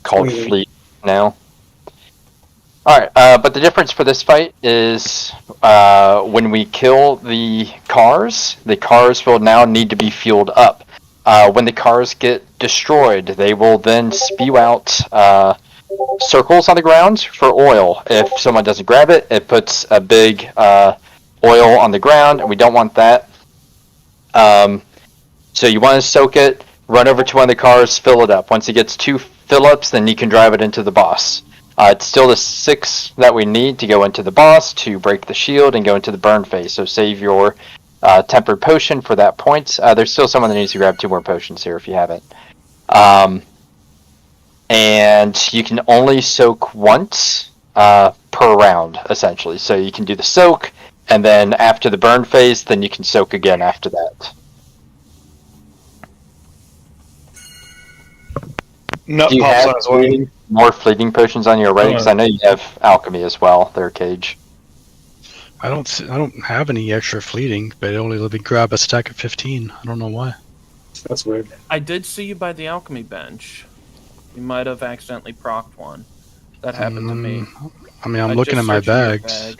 called Fleet now. Alright, but the difference for this fight is when we kill the cars will now need to be fueled up. When the cars get destroyed, they will then spew out circles on the ground for oil. If someone doesn't grab it, it puts a big oil on the ground, and we don't want that. So you want to soak it, run over to one of the cars, fill it up. Once it gets 2 fill-ups, then you can drive it into the boss. It's still the 6 that we need to go into the boss to break the shield and go into the burn phase. So save your tempered potion for that point. There's still someone that needs to grab 2 more potions here if you haven't. And you can only soak once per round, essentially. So you can do the soak, and then after the burn phase, then you can soak again after that. No, Do you have more fleeting potions on your right? Because I know you have alchemy as well. There, Cage. I don't have any extra fleeting, but it only let me grab a stack of 15. I don't know why. That's weird. I did see you by the alchemy bench. You might have accidentally procced one. That happened to me. I mean, I'm looking at my bags.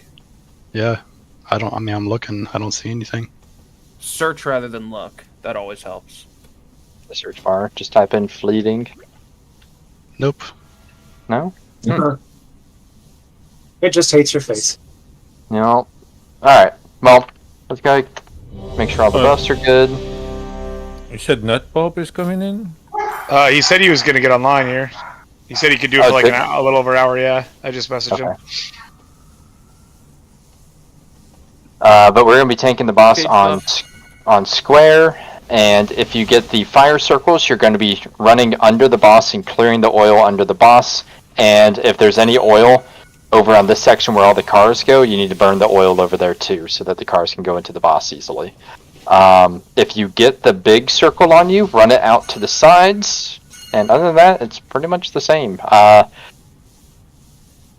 Yeah, I'm looking. I don't see anything. Search rather than look. That always helps. The search bar. Just type in fleeting. Nope. No? It just hates your face. No. Alright. Well, let's go make sure all the buffs are good. You said Nutbulb is coming in? He said he was going to get online here. He said he could do it for like a little over an hour, yeah. I just messaged him. But we're going to be tanking the boss on square, and if you get the fire circles, you're going to be running under the boss and clearing the oil under the boss, and if there's any oil over on this section where all the cars go, you need to burn the oil over there too, so that the cars can go into the boss easily. If you get the big circle on you, run it out to the sides, and other than that, it's pretty much the same.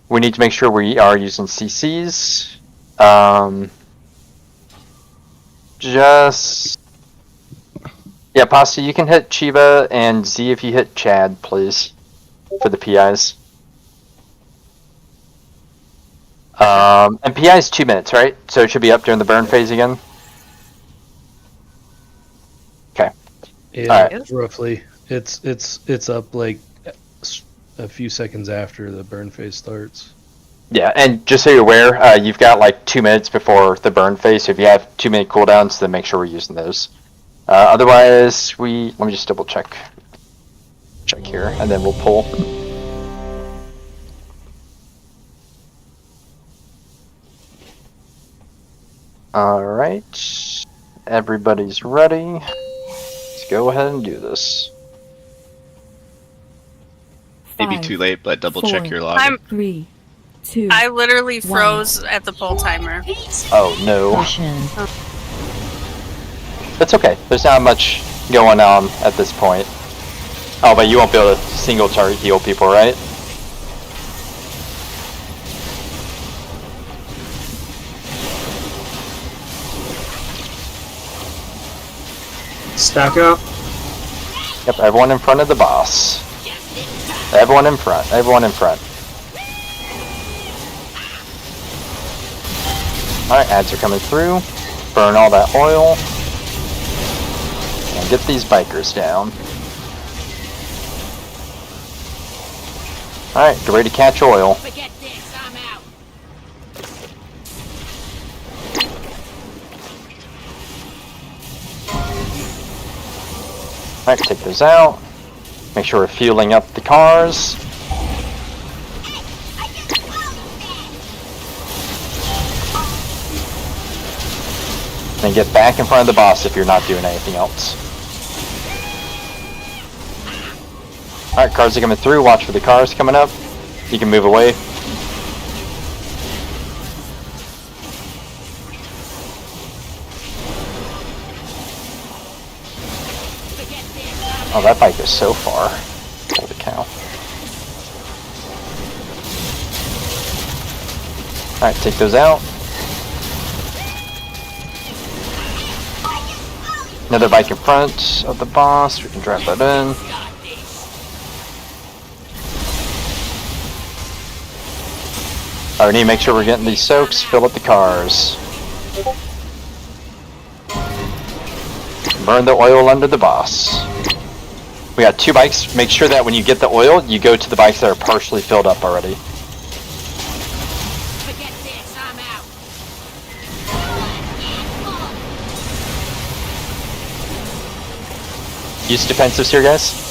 We need to make sure we are using CCs. Yeah, Pasta, you can hit Chiba, and Z if you hit Chad, please, for the PIs. And PI is 2 minutes, right? So it should be up during the burn phase again? Okay. Yeah, right. Roughly. It's up like a few seconds after the burn phase starts. Yeah, and just so you're aware, you've got like 2 minutes before the burn phase, so if you have 2 minute cooldowns, then make sure we're using those. Otherwise, let me just double check here, and then we'll pull. Alright, everybody's ready. Let's go ahead and do this. Maybe too late, but double check your log. I'm 3, 2. I literally froze at the pull timer. Oh no. That's okay. There's not much going on at this point. Oh, but you won't be able to single target heal people, right? Stack up. Yep, everyone in front of the boss. Everyone in front. Everyone in front. Alright, ads are coming through. Burn all that oil. And get these bikers down. Alright, get ready to catch oil. Alright, take those out. Make sure we're fueling up the cars. And get back in front of the boss if you're not doing anything else. Alright, cars are coming through. Watch for the cars coming up. You can move away. Oh, that bike is so far. Holy cow. Alright, take those out. Another bike in front of the boss. We can drop that in. I need to make sure we're getting these soaks, fill up the cars. Burn the oil under the boss. We got 2 bikes. Make sure that when you get the oil, you go to the bikes that are partially filled up already. Forget this, I'm out. Use defensives here, guys.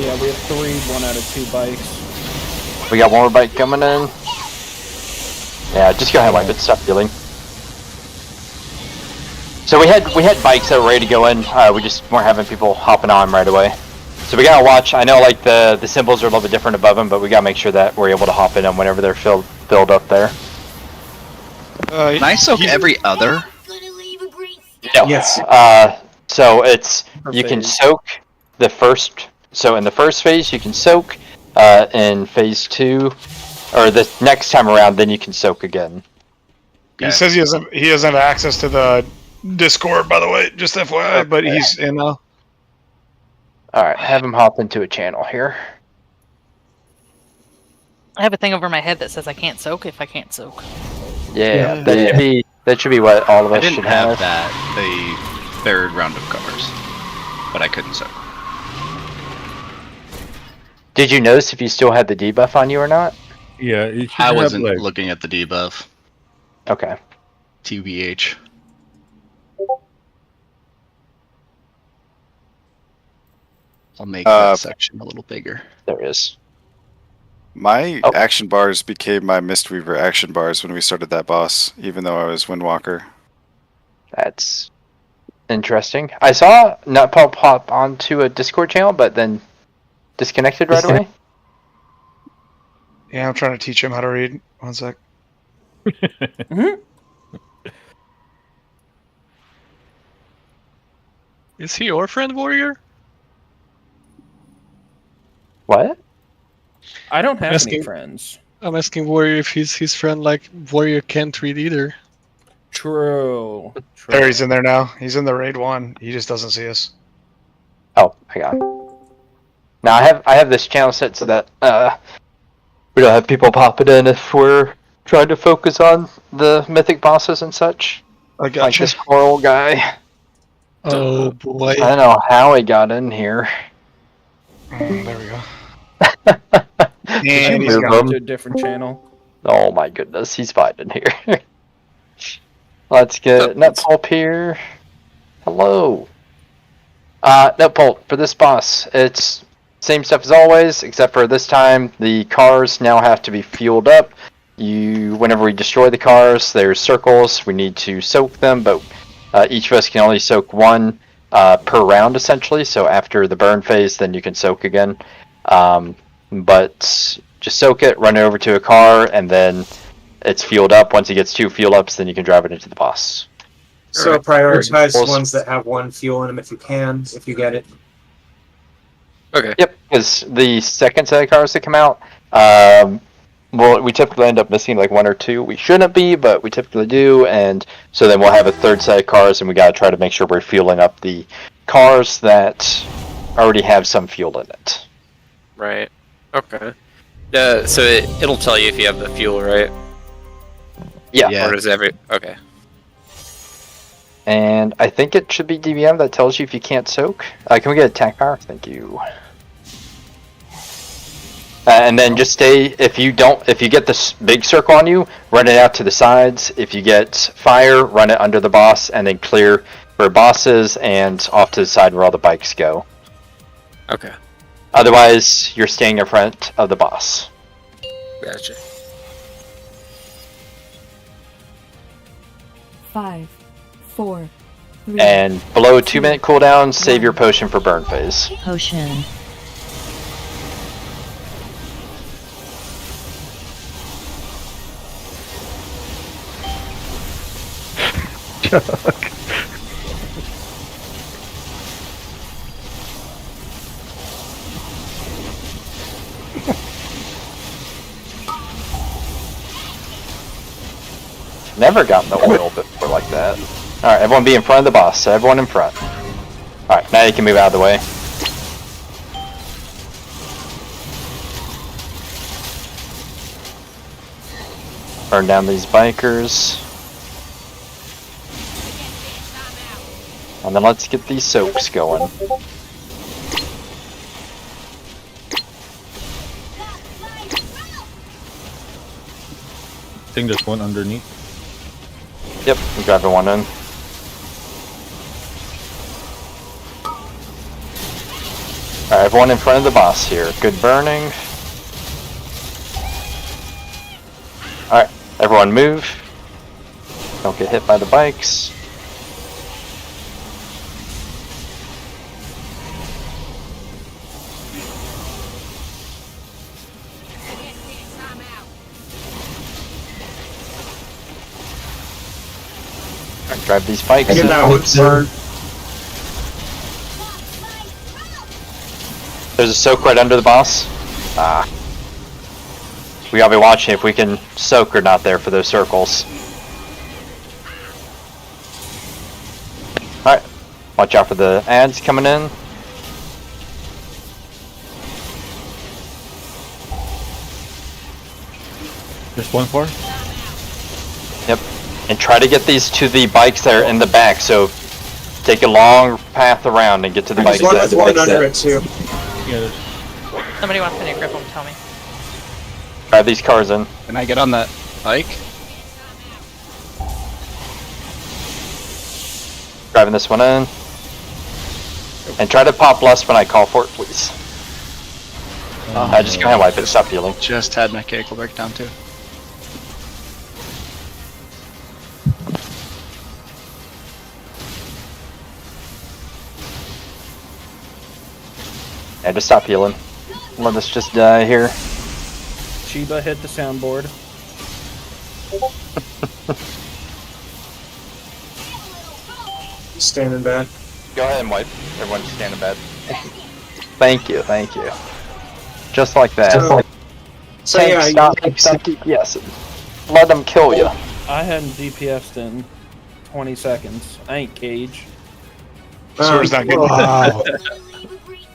Yeah, we have 3, 1 out of 2 bikes. We got one more bike coming in. Yeah, just go ahead, wipe it. Stop healing. So we had bikes that were ready to go in. We just weren't having people hopping on right away. So we gotta watch. I know like the symbols are a little bit different above them, but we gotta make sure that we're able to hop in them whenever they're filled up there. Can I soak every other? No. Yes. So it's you can soak the first. So in the first phase you can soak. In phase 2, or the next time around, then you can soak again. He says he doesn't have access to the Discord, by the way, just FYI, but he's in now. Alright, have him hop into a channel here. I have a thing over my head that says I can't soak if I can't soak. Yeah, that should be what all of us I didn't should have that the third round of cars, but I couldn't soak. Did you notice if you still had the debuff on you or not? Yeah, it should I have, wasn't like, looking at the debuff. Okay. TBH. I'll make that section a little bigger. There is. My action bars became my Mistweaver action bars when we started that boss, even though I was Windwalker. That's interesting. I saw Nutpulp hop onto a Discord channel, but then disconnected right away. Yeah, I'm trying to teach him how to read. 1 sec. Is he your friend, Warrior? What? I don't have any Asking- friends. I'm asking Warrior if he's his friend, like Warrior can't read either. True. There, he's in there now. He's in the raid 1. He just doesn't see us. Oh, I got it. Now I have this channel set so that we don't have people popping in if we're trying to focus on the mythic bosses and such. I Like got this coral guy. Oh boy. I don't know how he got in here. There we go. Did And you he's move gone. to a different channel? Oh my goodness, he's fine in here. Let's get Nutpulp here. Hello. Nutpulp, for this boss, it's same stuff as always, except for this time the cars now have to be fueled up. Whenever we destroy the cars, there's circles. We need to soak them, but each of us can only soak 1 per round essentially. So after the burn phase, then you can soak again. But just soak it, run it over to a car, and then it's fueled up. Once it gets 2 fuel ups, then you can drive it into the boss. So prioritize ones that have 1 fuel in them if you can, if you get it. Okay. Yep, because the second set of cars that come out, well, we typically end up missing like 1 or 2. We shouldn't be, but we typically do, and so then we'll have a third set of cars, and we gotta try to make sure we're fueling up the cars that already have some fuel in it. Right. Okay. So it'll tell you if you have the fuel, right? Yeah. Or does okay. And I think it should be DBM that tells you if you can't soak. Can we get attack power? Thank you. And then just stay. If you get this big circle on you, run it out to the sides. If you get fire, run it under the boss, and then clear where bosses and off to the side where all the bikes go. Okay. Otherwise, you're staying in front of the boss. Gotcha. 5, 4, 3. And below a 2-minute cooldown, save your potion for burn phase. Potion. Never gotten the oil before like that. Alright, everyone be in front of the boss. Everyone in front. Alright, now you can move out of the way. Burn down these bikers. And then let's get these soaks going. I think there's one underneath. Yep, I'm driving one in. Alright, everyone in front of the boss here. Good burning. Alright, everyone move. Don't get hit by the bikes. Alright, drive these bikes. Get that one burn. There's a soak right under the boss. Ah. We gotta be watching if we can soak or not there for those circles. Alright. Watch out for the ads coming in. Just one for? Yep. And try to get these to the bikes that are in the back, so take a long path around and get to the bikes. There's one under it too. Yeah. Somebody wants me to grip them, tell me. Drive these cars in. Can I get on that bike? Driving this one in. And try to pop less when I call for it, please. I just kind of wipe it, stop healing. Just had my vehicle breakdown too. And just stop healing. Let us just die here. Chiba hit the soundboard. Standing bad. Go ahead and wipe. Everyone stand in bed. Thank you, thank you. Just like that. So Tank, yeah, stop DPS. Let them kill you. I hadn't DPS'd in 20 seconds. I ain't Cage. Swords not good. Wow.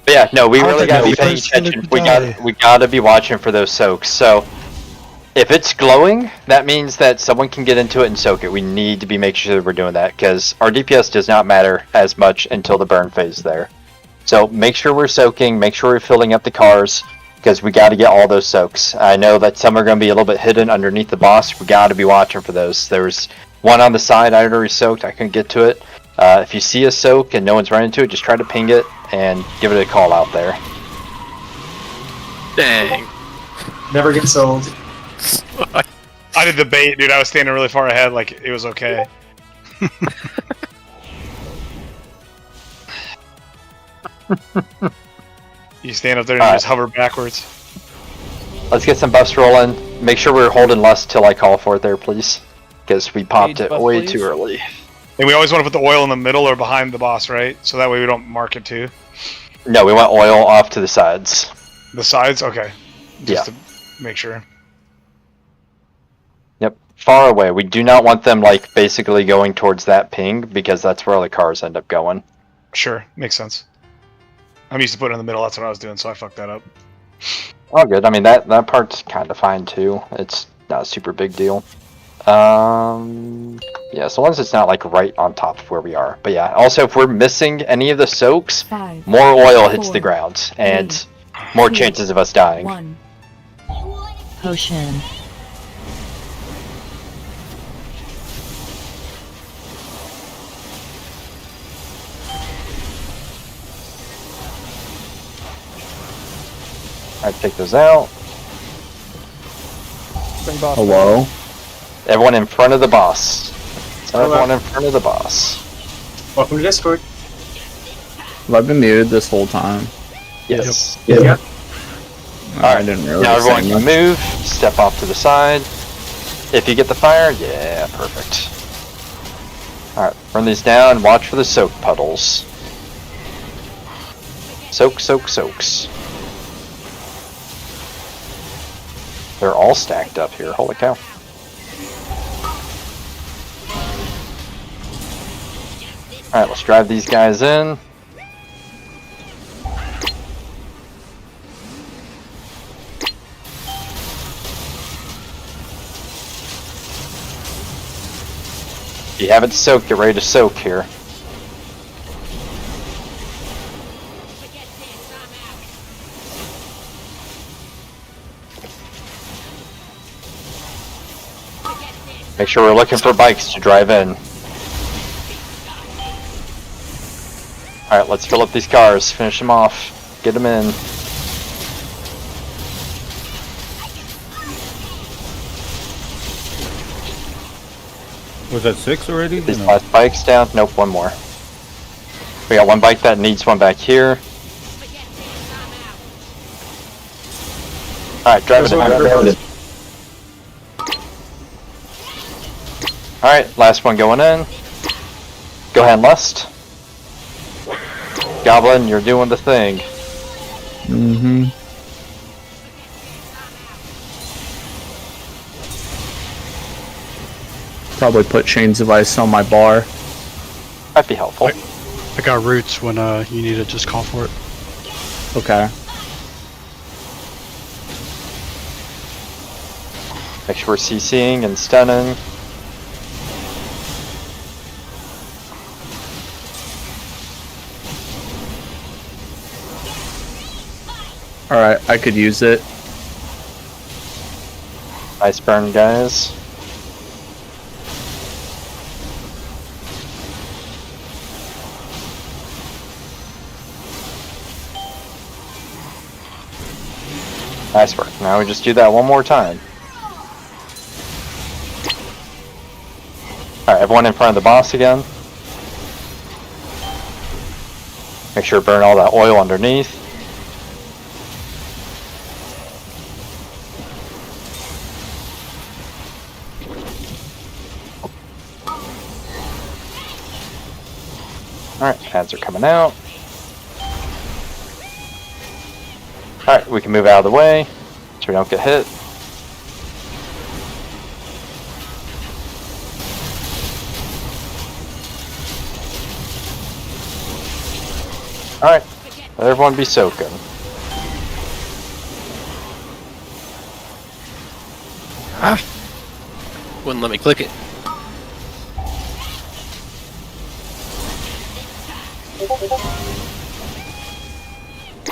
But yeah, no, we I really think gotta I be paying was gonna attention. die. We gotta be watching for those soaks. So if it's glowing, that means that someone can get into it and soak it. We need to be making sure that we're doing that because our DPS does not matter as much until the burn phase there. So make sure we're soaking, make sure we're filling up the cars because we got to get all those soaks. I know that some are going to be a little bit hidden underneath the boss. We got to be watching for those. There was one on the side I had already soaked. I couldn't get to it. If you see a soak and no one's running to it, just try to ping it and give it a call out there. Dang. never gets old. I did the bait, dude. I was standing really far ahead, like it was okay. You stand up there and you just hover backwards. Let's get some buffs rolling. Make sure we're holding lust till I call for it there, please. Because we popped it buff, way please. too early. And we always want to put the oil in the middle or behind the boss, right? So that way we don't mark it too. No, we want oil off to the sides. The sides? Okay. Just Yeah. to make sure. Yep, far away. We do not want them, like, basically going towards that ping, because that's where all the cars end up going. Sure. Makes sense. I'm used to putting it in the middle. That's what I was doing, so I fucked that up. All good. I mean, that part's kind of fine, too. It's not a super big deal. Yeah, so long as it's not, like, right on top of where we are. But yeah, also, if we're missing any of the soaks, 5, more oil hits 4, the ground, and 3, more 2, chances of us dying. 1. Potion. Alright, take those out. Bring boss Hello? Everyone in front of the boss. Hello. Everyone in front of the boss. Welcome to Discord. Have I been muted this whole time? Yes. Yeah. I didn't really Now everyone say can much. move, step off to the side. If you get the fire, yeah, perfect. Alright, run these down, watch for the soak puddles. Soak, soak, soaks. They're all stacked up here, holy cow. Alright, let's drive these guys in. you haven't soaked, get ready to soak here. Make sure we're looking for bikes to drive in. Alright, let's fill up these cars, finish them off, get them in. Was that 6 already? These No. last bikes down? Nope, one more. We got one bike that needs one back here. Alright, drive it in. Alright, last one going in. Go ahead and lust. Goblin, you're doing the thing. Mm-hmm. Probably put chains of ice on my bar. Might be helpful. I got roots when you need it, just call for it. Okay. Make sure we're CCing and stunning. Alright, I could use it. Nice burn, guys. Nice work. Now we just do that one more time. Alright, everyone in front of the boss again. Make sure to burn all that oil underneath. Alright, ads are coming out. Alright, we can move out of the way so we don't get hit. Alright, let everyone be soaking. Wouldn't let me click it.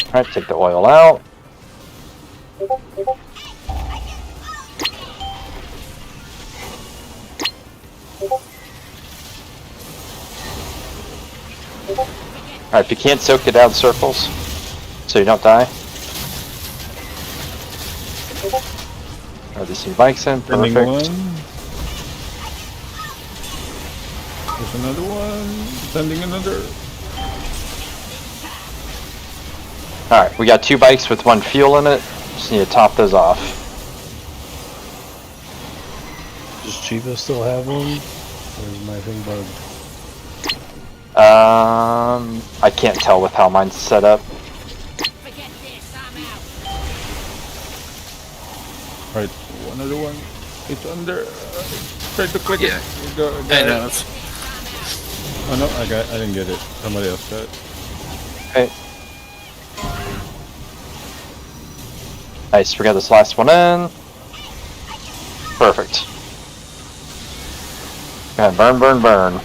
Alright, take the oil out. Alright, if you can't soak, get out of the circles so you don't die. Are these some bikes in? Sending Perfect. one. There's another one. Sending another. Alright, we got 2 bikes with 1 fuel in it. Just need to top those off. Does Chiva still have one? Or is my thing bugged? I can't tell with how mine's set up. Right, another one. It's under. Try to click Yeah. it. Go, I know. Oh no, I didn't get it. Somebody else got it. Okay. Nice, we got this last one in. Perfect. Go ahead, burn, burn, burn.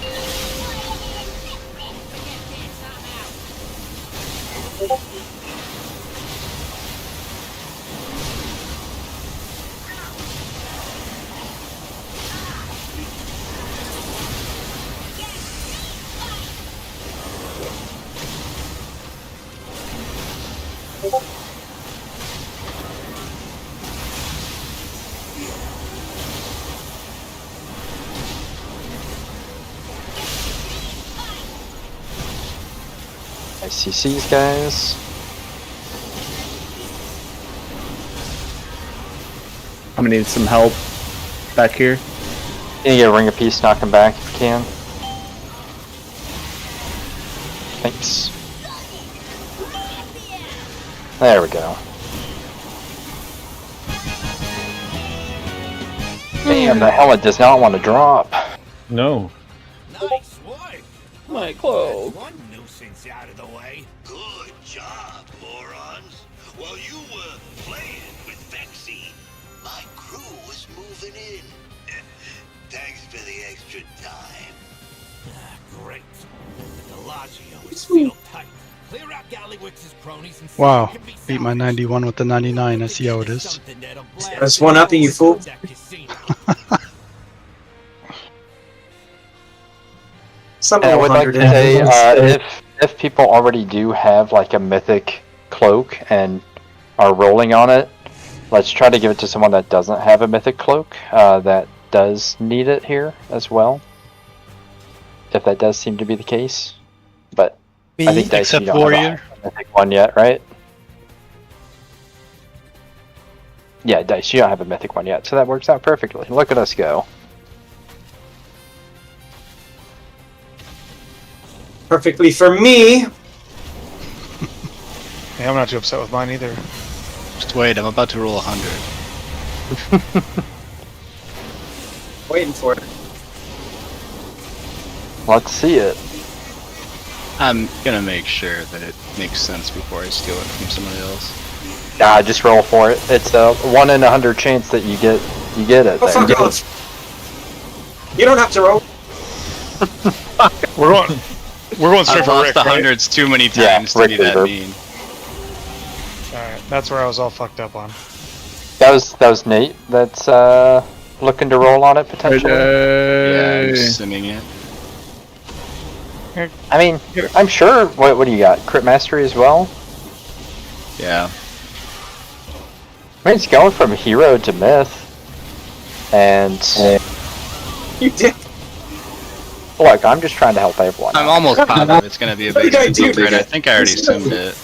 Nice CCs, guys. I'm gonna need some help back here. You get a ring of peace, knock him back if you can. Thanks. There we go. Damn, the helmet does not want to drop. No. Nice work. My clothes. One nuisance out of the way. Good job, morons. While you were playing with Vexy, my crew was moving in. Thanks for the extra time. Great. The Bellagio is still tight. Clear out Gallywix's cronies and Wow, beat my 91 with the 99. I see how it is. That's one upping you, fool. Some And I would like to 100 say, if people already do have like a mythic cloak and are rolling on it, let's try to give it to someone that doesn't have a mythic cloak that does need it here as well. If that does seem to be the case, but I think Dice, you don't have a mythic one yet, right? Yeah, Dice, you don't have a mythic one yet, so that works out perfectly. Look at us go. Perfectly for me. Yeah, I'm not too upset with mine either. Just wait, I'm about to roll 100. Waiting for it. Let's see it. I'm gonna make sure that it makes sense before I steal it from somebody else. Nah, just roll for it. It's a 1 in 100 chance that you get it. Oh, fuck off. You don't have to roll. We're going straight I've for lost Rick, the right? hundreds too many times to Rick be that Weaver. mean. Alright, that's where I was all fucked up on. That was Nate. That's looking to roll on it potentially. Yeah, I'm sending it. I mean, I'm sure. What do you got? Crit Mastery as well? Yeah. I mean, it's going from hero to myth, and You did. look, I'm just trying to help everyone. I'm almost positive it's gonna be a big upgrade. I think I already assumed it.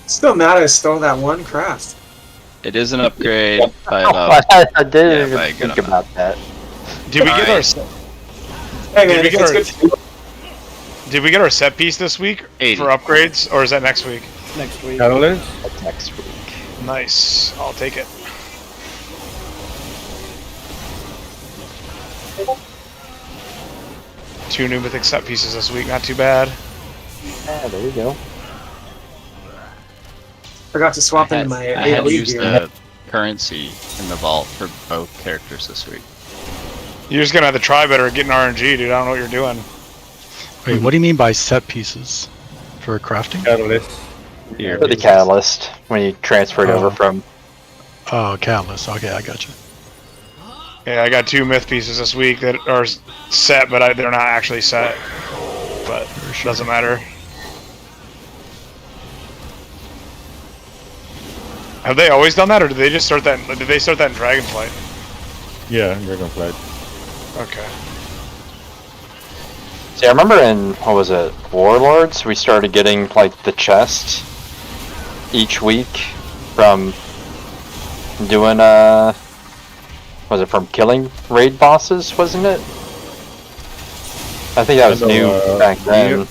Still mad I stole that one craft. It is an upgrade, but I didn't by a even good think about that. Did we get our Hey man, we if get it's our- good. Did we get our set piece this week 80. for upgrades, or is that next week? Next week. Catalyst? That's next week. Nice. I'll take it. Two new mythic set pieces this week. Not too bad. Ah, there you go. Forgot to swap into my I had AoE used gear. the currency in the vault for both characters this week. You're just gonna have to try better at getting RNG, dude. I don't know what you're doing. Wait, what do you mean by set pieces? For crafting? Catalyst. Here. For the catalyst, when you transfer it over from. Oh, catalyst. Okay, I got you. Yeah, I got two myth pieces this week that are set, but they're not actually set. But doesn't matter. Have they always done that, or did they just start that? Did they start that in Dragonflight? Yeah, Dragonflight. Okay. See, I remember in, what was it, Warlords, we started getting, like, the chest each week from doing, was it from killing raid bosses, wasn't it? I think that was new back then.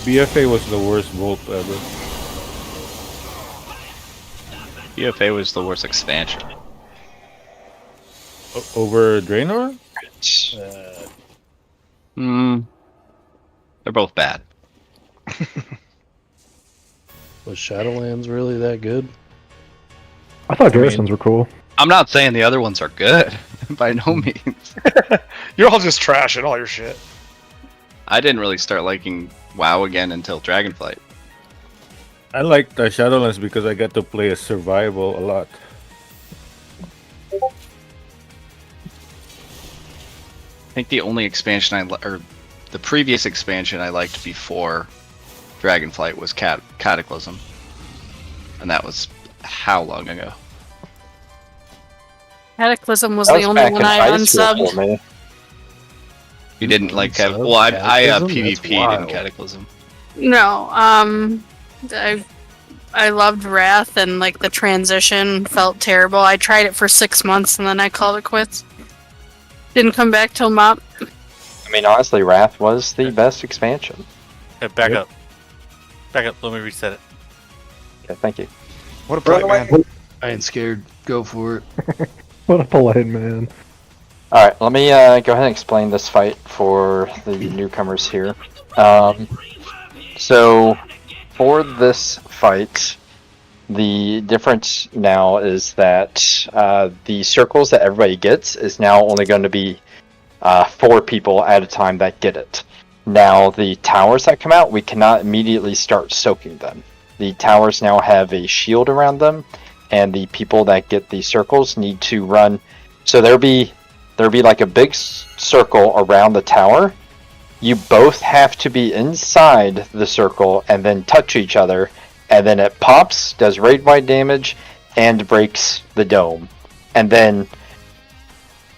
BFA was the worst vault ever. BFA was the worst expansion. Over Draenor? They're both bad. Was Shadowlands really that good? I thought Garrisons were cool. I'm not saying the other ones are good, by no means. You're all just trash at all your shit. I didn't really start liking WoW again until Dragonflight. I liked Shadowlands because I got to play a survival a lot. I think the only expansion or the previous expansion I liked before Dragonflight was Cataclysm, and that was how long ago? Cataclysm was the only one I unsubbed. You didn't like Cataclysm? Well, I PvP'd in Cataclysm. No, I loved Wrath, and like the transition felt terrible. I tried it for 6 months and then I called it quits. Didn't come back till MOP. I mean, honestly, Wrath was the best expansion. Hey, back up. Back up, let me reset it. Okay, thank you. What a polite man. I ain't scared. Go for it. What a polite man. Alright, let me go ahead and explain this fight for the newcomers here. So, for this fight, the difference now is that the circles that everybody gets is now only going to be 4 people at a time that get it. Now, the towers that come out, we cannot immediately start soaking them. The towers now have a shield around them, and the people that get the circles need to run. So there'll be like a big circle around the tower. You both have to be inside the circle and then touch each other, and then it pops, does rate-wide damage, and breaks the dome. And then,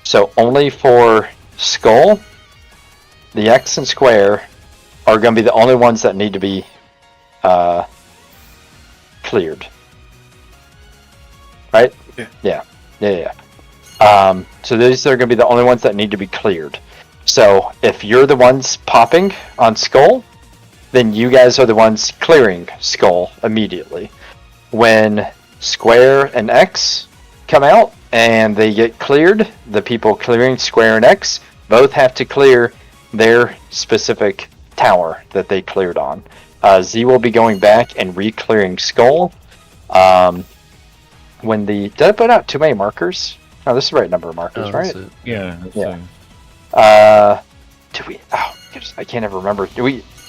so only for Skull, the X and Square are going to be the only ones that need to be cleared. Right? Yeah. So these are going to be the only ones that need to be cleared. So if you're the ones popping on Skull, then you guys are the ones clearing Skull immediately. When Square and X come out and they get cleared, the people clearing Square and X both have to clear their specific tower that they cleared on. Z will be going back and re-clearing Skull. Did I put out too many markers? No, this is the right number of markers, right? Yeah. Do we? Oh, I can't ever remember.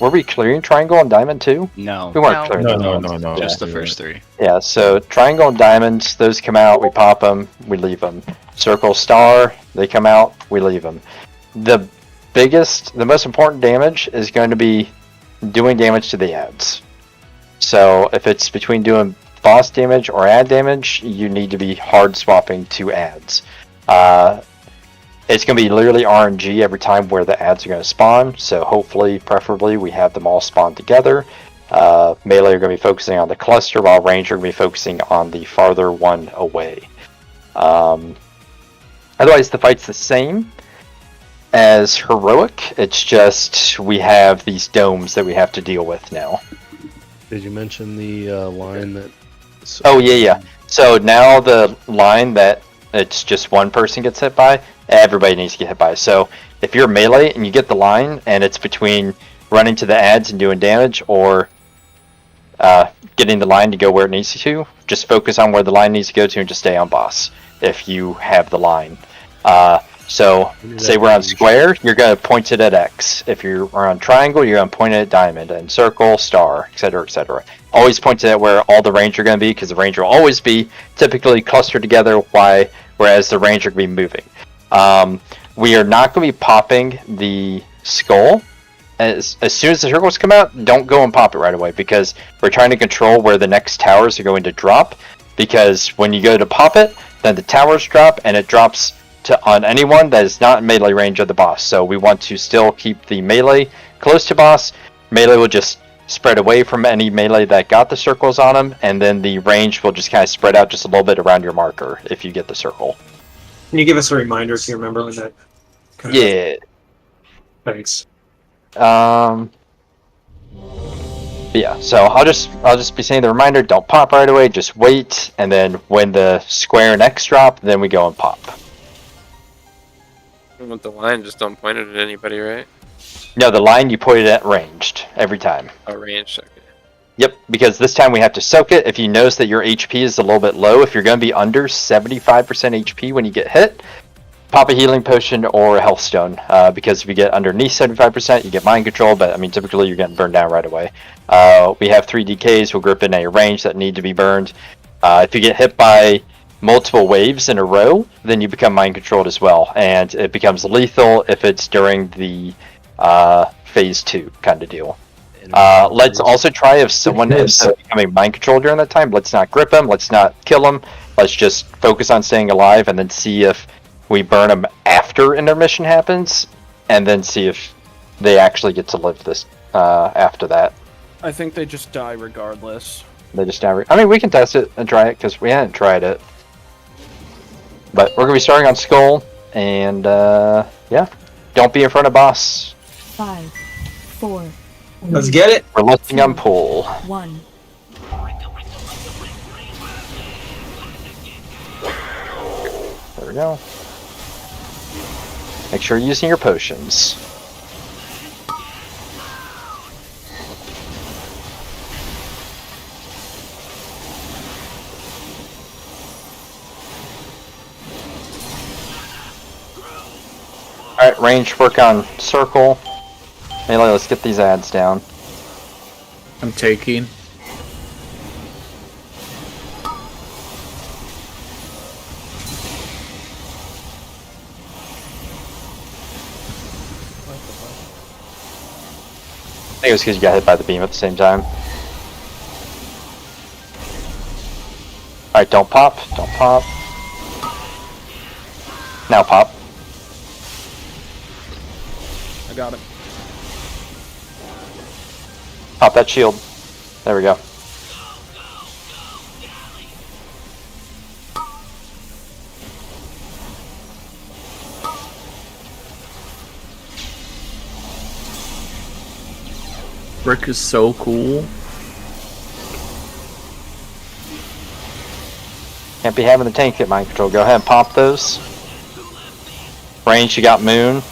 Were we clearing Triangle and Diamond too? No. We weren't clearing. No. Just the first 3. Yeah. So Triangle and Diamonds, those come out. We pop them. We leave them. Circle, Star, they come out. We leave them. The most important damage is going to be doing damage to the ads. So if it's between doing boss damage or ad damage, you need to be hard swapping to ads. It's going to be literally RNG every time where the ads are going to spawn, so hopefully, preferably, we have them all spawn together. Melee are going to be focusing on the cluster, while range are going to be focusing on the farther one away. Otherwise, the fight's the same as Heroic, it's just we have these domes that we have to deal with now. Did you mention the line that... Oh, yeah. So now the line that it's just one person gets hit by, everybody needs to get hit by. So if you're melee and you get the line and it's between running to the ads and doing damage or getting the line to go where it needs to, just focus on where the line needs to go to and just stay on boss if you have the line. So say we're on Square, you're going to point it at X. If you're on Triangle, you're going to point it at Diamond, and Circle, Star, etc., etc. Always point it at where all the range are going to be, because the range will always be typically clustered together, whereas the range are going to be moving. We are not going to be popping the Skull. As soon as the circles come out, don't go and pop it right away, because we're trying to control where the next towers are going to drop, because when you go to pop it, then the towers drop, and it drops on anyone that is not in melee range of the boss. So we want to still keep the melee close to boss. Melee will just spread away from any melee that got the circles on them, and then the range will just kind of spread out just a little bit around your marker if you get the circle. Can you give us a reminder if you remember when that... Yeah. Thanks. Yeah, so I'll just be saying the reminder, don't pop right away, just wait, and then when the Square and X drop, then we go and pop. With the line, just don't point it at anybody, right? No, the line you point it at ranged every time. Oh, ranged, okay. Yep, because this time we have to soak it. If you notice that your HP is a little bit low, if you're going to be under 75% HP when you get hit, pop a healing potion or a health stone. Because if you get underneath 75%, you get mind control, but I mean, typically you're getting burned down right away. We have 3 DKs, we'll grip in a range that need to be burned. If you get hit by multiple waves in a row, then you become mind controlled as well, and it becomes lethal if it's during the phase 2 kind of deal. Let's also try if someone is becoming mind controlled during that time, let's not grip them, let's not kill them, let's just focus on staying alive and then see if we burn them after intermission happens, and then see if they actually get to live this after that. I think they just die regardless. They just die. I mean, we can test it and try it because we hadn't tried it. But we're going to be starting on Skull, and yeah, don't be in front of boss. 5, 4. Let's get it. We're listing on pull. 1. There we go. Make sure you're using your potions. Alright, range work on circle. Melee, let's get these ads down. I'm taking. I think it was because you got hit by the beam at the same time. Alright, don't pop. Don't pop. Now pop. I got it. Pop that shield. There we go. Brick is so cool. Can't be having the tank hit mind control. Go ahead and pop those. Range, you got moon.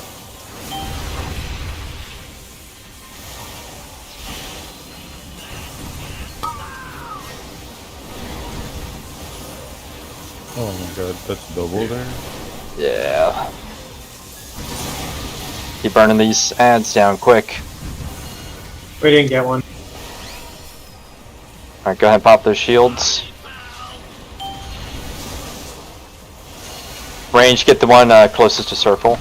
Oh my god, that's double there? Yeah. Keep burning these ads down quick. We didn't get one. Alright, go ahead and pop those shields. Range, get the one closest to circle.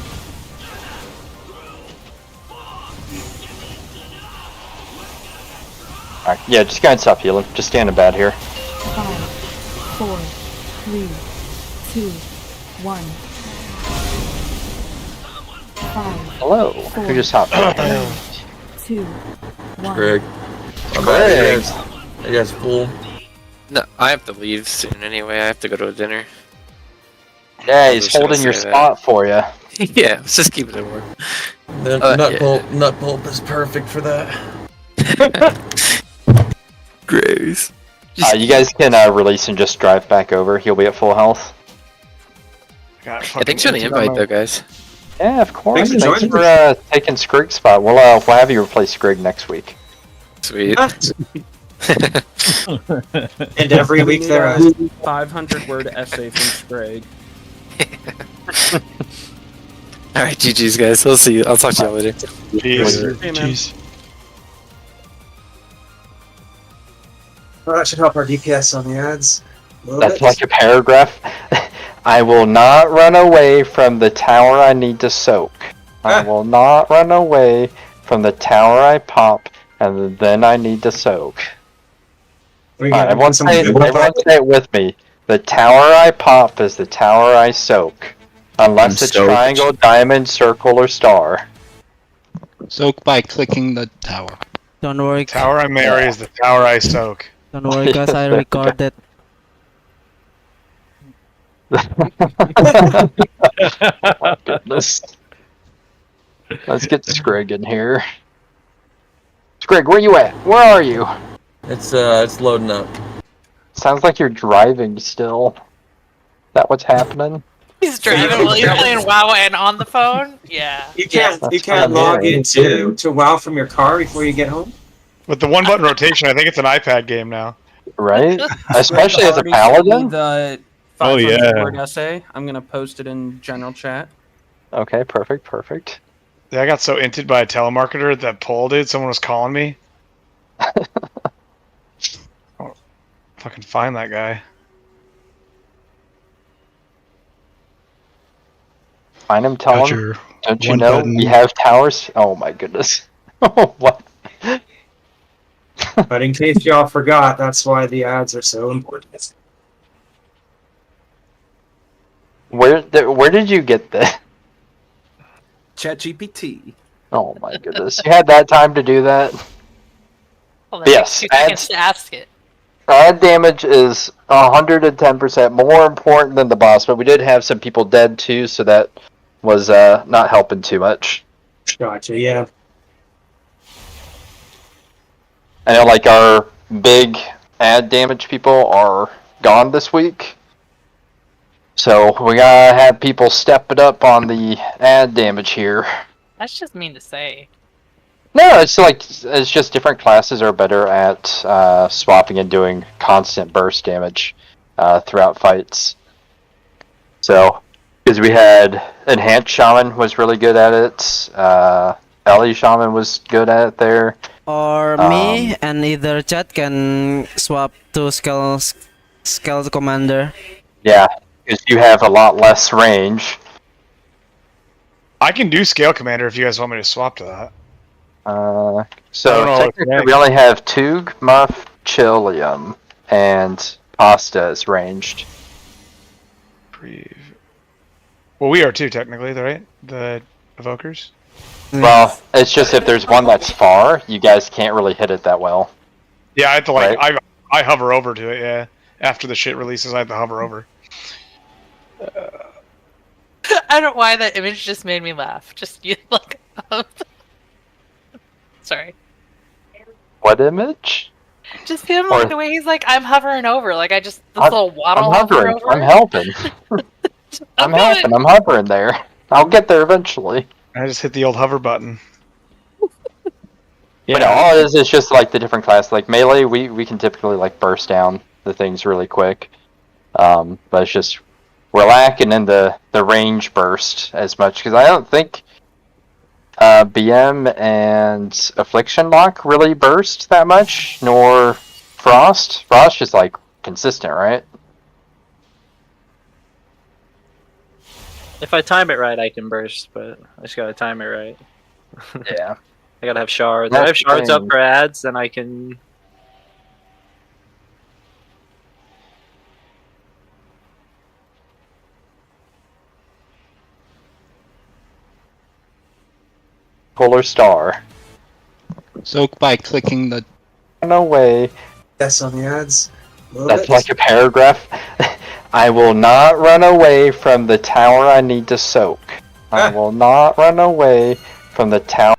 Alright, yeah, just go ahead and stop healing. Just standing bad here. 5, 4, 3, 2, 1. 5, Hello. Who just hopped in? 2, 1. Greg. Greg. I guess full. No, I have to leave soon anyway. I have to go to a dinner. Yeah, he's holding your spot for you. Yeah, let's just keep it in work. The nut pulp is perfect for that. Grace. You guys can release and just drive back over. He'll be at full health. Yeah, thanks for the invite, though, guys. Yeah, of course. Thanks Thanks for for taking Skrig's spot. We'll have you replace Skrig next week. Sweet. And every week there are 500-word essay from Scrag. Alright, GG's, guys. I'll see you. I'll talk to y'all later. Jeez. Well, that should help our DPS on the ads. That's like a paragraph. I will not run away from the tower I need to soak. I will not run away from the tower I pop, and then I need to soak. Alright, everyone say it with me. The tower I pop is the tower I soak. Unless it's triangle, diamond, circle, or star. Soak by clicking the tower. Don't worry. Tower I marry is the tower I soak. Don't worry, guys. I recorded. Oh, goodness. Let's get Skrig in here. Skrig, where you at? Where are you? It's loading up. Sounds like you're driving still. Is that what's happening? He's driving while you're playing WoW and on the phone? Yeah. You can't log into WoW from your car before you get home? With the one button rotation, I think it's an iPad game now. Right? Especially as a paladin? The 500-word essay. I'm gonna post it in general chat. Okay, perfect. Yeah, I got so inted by a telemarketer that poll did. Someone was calling me. Oh, fucking find that guy. Find him, tell him. Don't you know we have towers? Oh my goodness. What? But in case y'all forgot, that's why the ads are so important. Where did you get that? ChatGPT. Oh my goodness. You had that time to do that? Well, that Yes. takes 2 seconds to ask it. Ad damage is 110% more important than the boss, but we did have some people dead too, so that was not helping too much. Gotcha, yeah. I know, like, our big ad damage people are gone this week. So we gotta have people step it up on the ad damage here. That's just mean to say. No, it's just different classes are better at swapping and doing constant burst damage throughout fights. So Because we had Enhanced Shaman was really good at it. Belly Shaman was good at it there. Or me and either chat can swap to Scale Commander. Yeah, because you have a lot less range. I can do Scale Commander if you guys want me to swap to that. So technically we only have Tug, Muff, Chilium, and Pasta is ranged. Well, we are too, technically, right? The Evokers? Well, it's just if there's one that's far, you guys can't really hit it that well. Yeah, I have to, like, Right. I hover over to it, yeah. After the shit releases, I have to hover over. I don't know why that image just made me laugh. Just you look up. Sorry. What image? Just him, Or- like the way he's like, I'm hovering over. Like I just this I'm- little waddle I'm hover hovering. over. I'm helping. I'm helping. I'm hovering there. I'll get there eventually. I just hit the old hover button. But no, all it is just like the different class. Like melee, we can typically like burst down the things really quick. But it's just we're lacking in the range burst as much because I don't think BM and Affliction Lock really burst that much, nor Frost. Frost is like consistent, right? If I time it right, I can burst, but I just gotta time it right. Yeah. I gotta have shards. If That's I have shards the up thing. for ads, then I can. Polar Star. Soak by clicking the. No way. Yes, on the ads. That's like a paragraph. I will not run away from the tower I need to soak. I will not run away from the tower